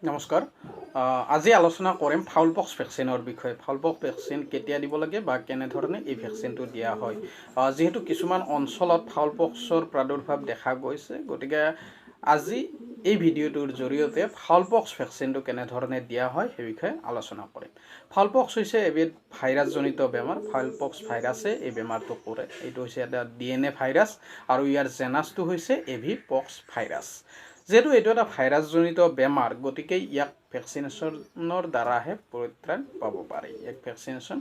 নমস্কাৰ আজি আলোচনা কৰিম ফাউল পক্স ভেকচিনৰ বিষয়ে। ফাউল পক্স ভেকচিন কেতিয়া দিব লাগে বা কেনেধৰণে এই ভেকচিনটো দিয়া হয়। যিহেতু কিছুমান অঞ্চলত ফাউল পক্সৰ প্ৰাদুৰ্ভাৱ দেখা গৈছে, গতিকে আজি এই ভিডিঅ'টোৰ জৰিয়তে ফাউল পক্স ভেকচিনটো কেনেধৰণে দিয়া হয় সেই বিষয়ে আলোচনা কৰিম। ফাউল পক্স হৈছে এবিধ ভাইৰাছজনিত বেমাৰ। ফাউল পক্স ভাইৰাছে এই বেমাৰটো কৰে। এইটো হৈছে এটা DNA ভাইৰাছ আৰু ইয়াৰ জেনাছটো হৈছে এভি পক্স ভাইৰাছ। যেহেতু এইটো এটা ভাইৰাছজনিত বেমাৰ, গতিকে ইয়াক ভেকচিনেশ্যনৰ দ্বাৰাহে পৰিত্ৰাণ পাব পাৰি। ইয়াক ভেকচিনেশ্যন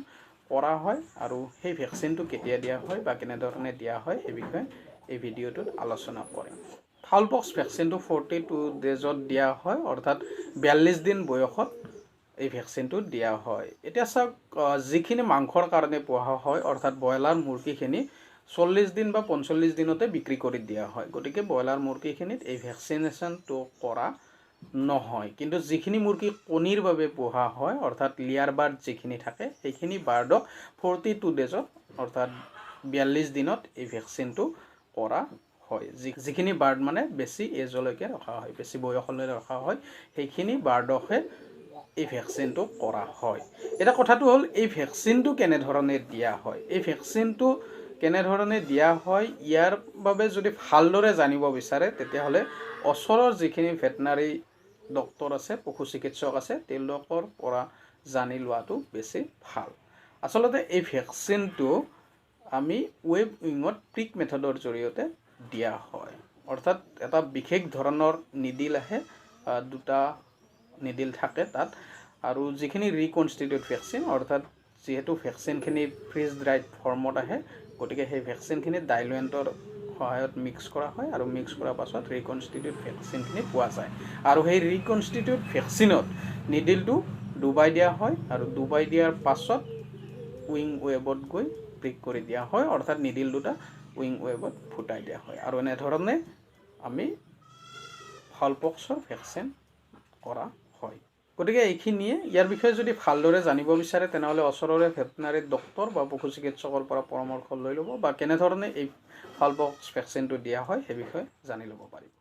কৰা হয় আৰু সেই ভেকচিনটো কেতিয়া দিয়া হয় বা কেনেধৰণে দিয়া হয় সেই বিষয়ে এই ভিডিঅ'টোত আলোচনা কৰিম। ফাউল পক্স ভেকচিনটো 42 ডেজত দিয়া হয়, অৰ্থাৎ 42 দিন বয়সত এই ভেকচিনটো দিয়া হয়। এতিয়া চাওক, যিখিনি মাংসৰ কাৰণে পোহা হয়, অৰ্থাৎ ব্ৰইলাৰ মুৰ্গীখিনি 40 দিন বা 45 দিনতে বিক্ৰী কৰি দিয়া হয়। গতিকে ব্ৰইলাৰ মুৰ্গীখিনিত এই ভেকচিনেশ্যনটো কৰা নহয়। কিন্তু যিখিনি মুৰ্গী কণীৰ বাবে পোহা হয়, অৰ্থাৎ লেয়াৰ বাৰ্ড যিখিনি থাকে, সেইখিনি বাৰ্ডক 42 ডেজত অৰ্থাৎ 42 দিনত এই ভেকচিনটো কৰা হয়। যিখিনি বাৰ্ড মানে বেছি এজলৈকে ৰখা হয়, বেছি বয়সলৈ ৰখা হয়, সেইখিনি বাৰ্ডকহে এই ভেকচিনটো কৰা হয়। এটা কথাটো হ'ল, এই ভেকচিনটো কেনেধৰণে দিয়া হয়। এই ভেকচিনটো কেনেধৰণে দিয়া হয়, ইয়াৰ বাবে যদি ভালদৰে জানিব বিচাৰে, তেতিয়াহ'লে ওচৰৰ যিখিনি ভেটেনাৰী ডক্তৰ আছে, পশু চিকিৎসক আছে, তেওঁলোকৰ পৰা জানি লোৱাটো বেছি ভাল। আচলতে এই ভেকচিনটো আমি ৱেব উইঙত প্ৰিক মেথডৰ জৰিয়তে দিয়া হয়। অৰ্থাৎ এটা বিশেষ ধৰণৰ নিডিল আহে, দুটা নিডিল থাকে তাত, আৰু যিখিনি ৰিকনষ্টিটিউট ভেকচিন, অৰ্থাৎ যিহেতু ভেকচিনখিনি ফ্ৰিজ ড্ৰাইড ফৰ্মত আহে, গতিকে সেই ভেকচিনখিনি ডাইলুৱেণ্টৰ সহায়ত মিক্স কৰা হয় আৰু মিক্স কৰাৰ পাছত ৰিকনষ্টিটিউট ভেকচিনখিনি পোৱা যায়। আৰু সেই ৰিকনষ্টিটিউট ভেকচিনত নিডিলটো ডুবাই দিয়া হয় আৰু ডুবাই দিয়াৰ পাছত উইং ৱেবত গৈ প্ৰিক কৰি দিয়া হয়, অৰ্থাৎ নিডিল দুটা উইং ৱেবত ফুটাই দিয়া হয়। আৰু এনেধৰণে আমি ফাউল পক্সৰ ভেকচিন কৰা হয়। গতিকে এইখিনিয়ে। ইয়াৰ বিষয়ে যদি ভালদৰে জানিব বিচাৰে, তেনেহ'লে ওচৰৰে ভেটেনাৰী ডক্তৰ বা পশু চিকিৎসকৰ পৰা পৰামৰ্শ লৈ ল'ব বা কেনেধৰণে এই ফাউল পক্স ভেকচিনটো দিয়া হয় সেই বিষয়ে জানি ল'ব পাৰিব।